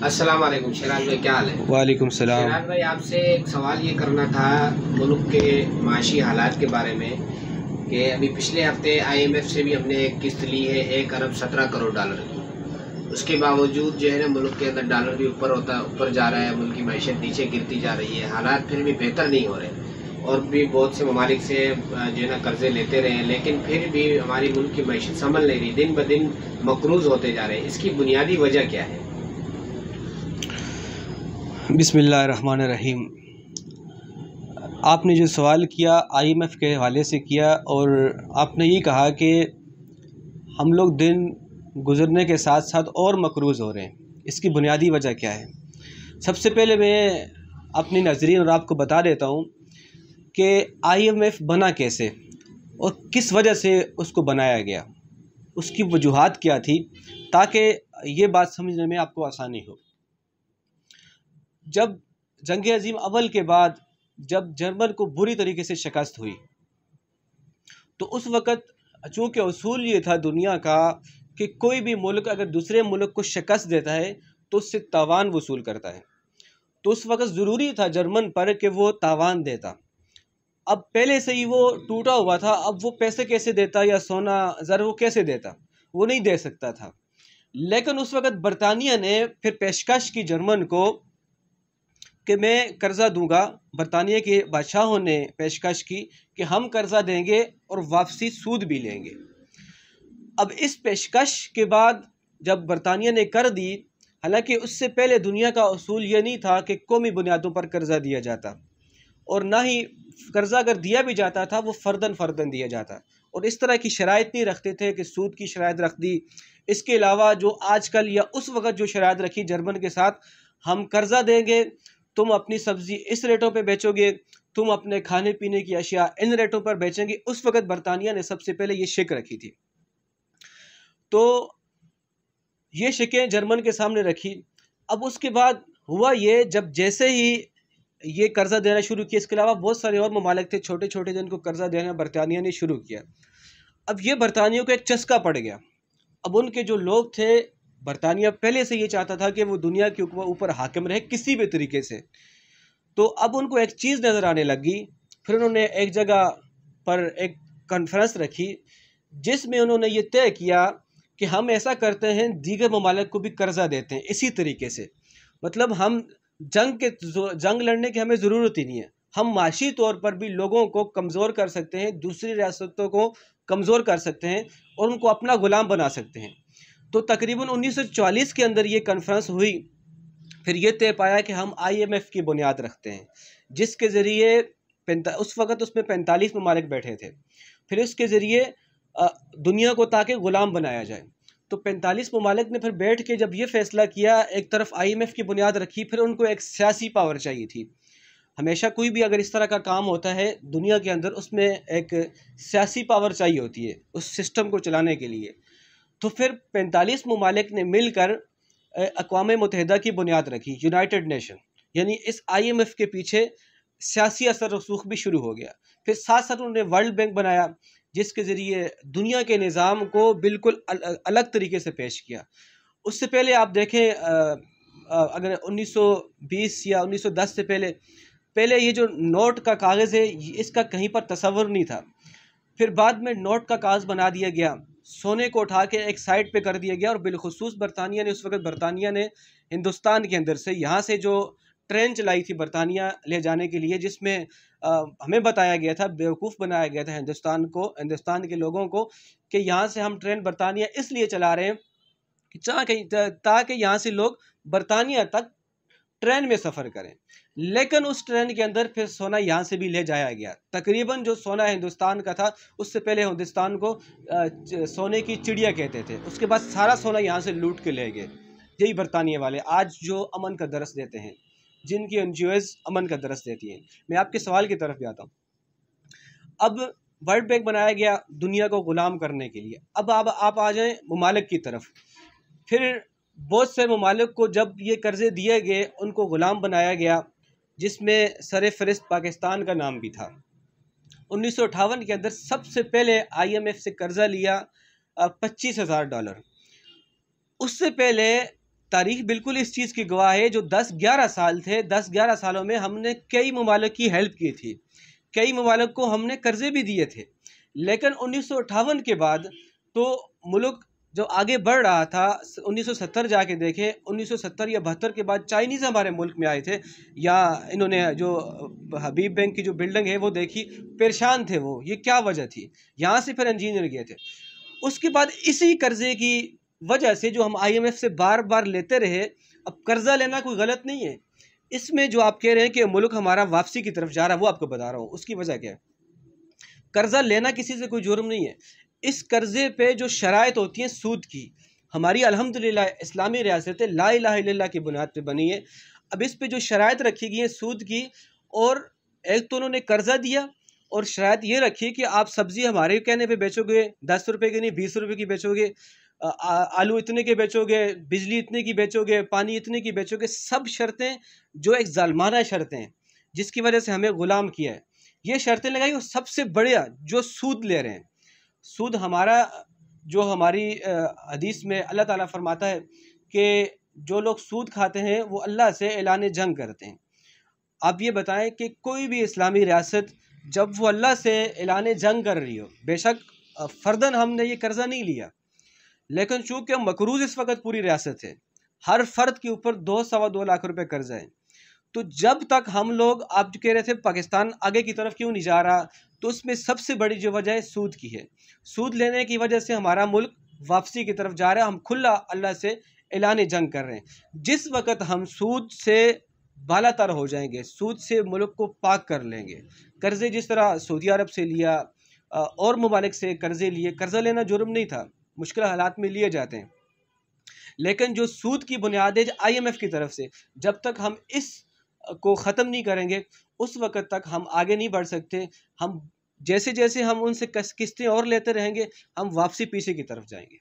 السلام علیکم شیراز بھائی، کیا حال ہے؟ وعلیکم السلام۔ شیراز بھائی، آپ سے ایک سوال یہ کرنا تھا ملک کے معاشی حالات کے بارے میں کہ ابھی پچھلے ہفتے IMF سے بھی ہم نے ایک قسط لی ہے 1 ارب 17 کروڑ ڈالر کی۔ اس کے باوجود جو ہے نا ملک کے اندر ڈالر بھی اوپر جا رہا ہے، ملک کی معیشت نیچے گرتی جا رہی ہے، حالات پھر بھی بہتر نہیں ہو رہے، اور بھی بہت سے ممالک سے جو ہے نا قرضے لیتے رہے، لیکن پھر بھی ہماری ملک کی معیشت سنبھل نہیں رہی، دن بدن مقروض ہوتے جا رہے ہیں۔ اس کی بنیادی وجہ کیا ہے؟ بسم اللہ الرحمن الرحیم۔ آپ نے جو سوال کیا IMF کے حوالے سے کیا، اور آپ نے یہ کہا کہ ہم لوگ دن گزرنے کے ساتھ ساتھ اور مقروض ہو رہے ہیں، اس کی بنیادی وجہ کیا ہے؟ سب سے پہلے میں اپنی نظرین اور آپ کو بتا دیتا ہوں کہ IMF بنا کیسے اور کس وجہ سے اس کو بنایا گیا، اس کی وجوہات کیا تھی، تاکہ یہ بات سمجھنے میں آپ کو آسانی ہو۔ جب جنگ عظیم اول کے بعد جب جرمن کو بری طریقے سے شکست ہوئی، تو اس وقت چونکہ اصول یہ تھا دنیا کا کہ کوئی بھی ملک اگر دوسرے ملک کو شکست دیتا ہے تو اس سے تاوان وصول کرتا ہے، تو اس وقت ضروری تھا جرمن پر کہ وہ تاوان دیتا۔ اب پہلے سے ہی وہ ٹوٹا ہوا تھا، اب وہ پیسے کیسے دیتا یا سونا زر وہ کیسے دیتا؟ وہ نہیں دے سکتا تھا۔ لیکن اس وقت برطانیہ نے پھر پیشکش کی جرمن کو کہ میں قرضہ دوں گا، برطانیہ کے بادشاہوں نے پیشکش کی کہ ہم قرضہ دیں گے اور واپسی سود بھی لیں گے۔ اب اس پیشکش کے بعد جب برطانیہ نے کر دی، حالانکہ اس سے پہلے دنیا کا اصول یہ نہیں تھا کہ قومی بنیادوں پر قرضہ دیا جاتا، اور نہ ہی قرضہ اگر دیا بھی جاتا تھا وہ فردن فردن دیا جاتا، اور اس طرح کی شرائط نہیں رکھتے تھے کہ سود کی شرائط رکھ دی۔ اس کے علاوہ جو آج کل یا اس وقت جو شرائط رکھی جرمن کے ساتھ، ہم قرضہ دیں گے، تم اپنی سبزی اس ریٹوں پہ بیچو گے، تم اپنے کھانے پینے کی اشیاء ان ریٹوں پر بیچیں گے۔ اس وقت برطانیہ نے سب سے پہلے یہ شک رکھی تھی، تو یہ شکیں جرمن کے سامنے رکھی۔ اب اس کے بعد ہوا یہ، جب جیسے ہی یہ قرضہ دینا شروع کیا، اس کے علاوہ بہت سارے اور ممالک تھے چھوٹے چھوٹے جن کو قرضہ دینا برطانیہ نے شروع کیا۔ اب یہ برطانیہ کو ایک چسکا پڑ گیا۔ اب ان کے جو لوگ تھے، برطانیہ پہلے سے یہ چاہتا تھا کہ وہ دنیا کے اوپر حاکم رہے کسی بھی طریقے سے، تو اب ان کو ایک چیز نظر آنے لگی۔ پھر انہوں نے ایک جگہ پر ایک کانفرنس رکھی جس میں انہوں نے یہ طے کیا کہ ہم ایسا کرتے ہیں، دیگر ممالک کو بھی قرضہ دیتے ہیں اسی طریقے سے، مطلب ہم جنگ لڑنے کی ہمیں ضرورت ہی نہیں ہے، ہم معاشی طور پر بھی لوگوں کو کمزور کر سکتے ہیں، دوسری ریاستوں کو کمزور کر سکتے ہیں اور ان کو اپنا غلام بنا سکتے ہیں۔ تو تقریباً 1944 کے اندر یہ کانفرنس ہوئی۔ پھر یہ طے پایا کہ ہم IMF کی بنیاد رکھتے ہیں، جس کے ذریعے اس وقت اس میں 45 ممالک بیٹھے تھے، پھر اس کے ذریعے دنیا کو تاکہ غلام بنایا جائے۔ تو 45 ممالک نے پھر بیٹھ کے جب یہ فیصلہ کیا، ایک طرف IMF کی بنیاد رکھی، پھر ان کو ایک سیاسی پاور چاہیے تھی۔ ہمیشہ کوئی بھی اگر اس طرح کا کام ہوتا ہے دنیا کے اندر، اس میں ایک سیاسی پاور چاہیے ہوتی ہے اس سسٹم کو چلانے کے لیے۔ تو پھر 45 ممالک نے مل کر اقوام متحدہ کی بنیاد رکھی، یونائٹڈ نیشن، یعنی اس IMF کے پیچھے سیاسی اثر رسوخ بھی شروع ہو گیا۔ پھر ساتھ ساتھ انہوں نے ورلڈ بینک بنایا، جس کے ذریعے دنیا کے نظام کو بالکل الگ طریقے سے پیش کیا۔ اس سے پہلے آپ دیکھیں، اگر 1920 یا 1910 سے پہلے یہ جو نوٹ کا کاغذ ہے، اس کا کہیں پر تصور نہیں تھا۔ پھر بعد میں نوٹ کا کاغذ بنا دیا گیا، سونے کو اٹھا کے ایک سائڈ پہ کر دیا گیا، اور بالخصوص برطانیہ نے اس وقت ہندوستان کے اندر سے یہاں سے جو ٹرین چلائی تھی برطانیہ لے جانے کے لیے، جس میں ہمیں بتایا گیا تھا، بیوقوف بنایا گیا تھا ہندوستان کے لوگوں کو کہ یہاں سے ہم ٹرین برطانیہ اس لیے چلا رہے ہیں تاکہ یہاں سے لوگ برطانیہ تک ٹرین میں سفر کریں۔ لیکن اس ٹرین کے اندر پھر سونا یہاں سے بھی لے جایا گیا۔ تقریباً جو سونا ہندوستان کا تھا، اس سے پہلے ہندوستان کو سونے کی چڑیا کہتے تھے، اس کے بعد سارا سونا یہاں سے لوٹ کے لے گئے یہی برطانیہ والے، آج جو امن کا درس دیتے ہیں، جن کی NGOs امن کا درس دیتی ہیں۔ میں آپ کے سوال کی طرف بھی آتا ہوں۔ اب ورلڈ بینک بنایا گیا دنیا کو غلام کرنے کے لیے۔ اب آپ آ جائیں ممالک کی طرف۔ پھر بہت سے ممالک کو جب یہ قرضے دیے گئے، ان کو غلام بنایا گیا، جس میں سر فہرست پاکستان کا نام بھی تھا۔ 1958 کے اندر سب سے پہلے IMF سے قرضہ لیا $25,000۔ اس سے پہلے تاریخ بالکل اس چیز کی گواہ ہے. جو 10-11 سال تھے، 10-11 سالوں میں ہم نے کئی ممالک کی ہیلپ کی تھی، کئی ممالک کو ہم نے قرضے بھی دیے تھے. لیکن 1958 کے بعد تو ملک جو آگے بڑھ رہا تھا، 1970 جا کے دیکھیں، 1970 یا 72 کے بعد چائنیز ہمارے ملک میں آئے تھے، یا انہوں نے جو حبیب بینک کی جو بلڈنگ ہے وہ دیکھی، پریشان تھے وہ، یہ کیا وجہ تھی. یہاں سے پھر انجینئر گئے تھے. اس کے بعد اسی قرضے کی وجہ سے جو ہم IMF سے بار بار لیتے رہے. اب قرضہ لینا کوئی غلط نہیں ہے، اس میں جو آپ کہہ رہے ہیں کہ ملک ہمارا واپسی کی طرف جا رہا ہے، وہ آپ کو بتا رہا ہوں اس کی وجہ کیا ہے. قرضہ لینا کسی سے کوئی جرم نہیں ہے. اس قرضے پہ جو شرائط ہوتی ہیں سود کی، ہماری الحمدللہ اسلامی ریاست لا الہ الا اللہ کی بنیاد پہ بنی ہے. اب اس پہ جو شرائط رکھی گئی ہیں سود کی، اور ایک تو انہوں نے قرضہ دیا، اور شرائط یہ رکھی کہ آپ سبزی ہمارے کہنے پہ بیچو گے 10 روپے کی نہیں 20 روپے کی بیچو گے، آلو اتنے کے بیچو گے، بجلی اتنے کی بیچو گے، پانی اتنے کی بیچو گے. سب شرطیں جو ایک ظالمانہ شرطیں ہیں جس کی وجہ سے ہمیں غلام کیا ہے، یہ شرطیں لگائی. اور سب سے بڑیا جو سود لے رہے ہیں، سود ہمارا جو ہماری حدیث میں اللہ تعالیٰ فرماتا ہے کہ جو لوگ سود کھاتے ہیں وہ اللہ سے اعلان جنگ کرتے ہیں. آپ یہ بتائیں کہ کوئی بھی اسلامی ریاست جب وہ اللہ سے اعلان جنگ کر رہی ہو، بے شک فرداً ہم نے یہ قرضہ نہیں لیا، لیکن چونکہ مقروض اس وقت پوری ریاست ہے، ہر فرد کے اوپر 2-2.25 لاکھ روپے قرضہ ہے. تو جب تک ہم لوگ، آپ جو کہہ رہے تھے پاکستان آگے کی طرف کیوں نہیں جا رہا، تو اس میں سب سے بڑی جو وجہ ہے سود کی ہے. سود لینے کی وجہ سے ہمارا ملک واپسی کی طرف جا رہا ہے. ہم کھلا اللہ سے اعلان جنگ کر رہے ہیں. جس وقت ہم سود سے بالا تر ہو جائیں گے، سود سے ملک کو پاک کر لیں گے، قرضے جس طرح سعودی عرب سے لیا اور ممالک سے قرضے لیے، قرضہ لینا جرم نہیں تھا، مشکل حالات میں لیے جاتے ہیں، لیکن جو سود کی بنیاد ہے IMF کی طرف سے، جب تک ہم اس کو ختم نہیں کریں گے اس وقت تک ہم آگے نہیں بڑھ سکتے. ہم جیسے جیسے ہم ان سے قسطیں اور لیتے رہیں گے، ہم واپسی پیچھے کی طرف جائیں گے.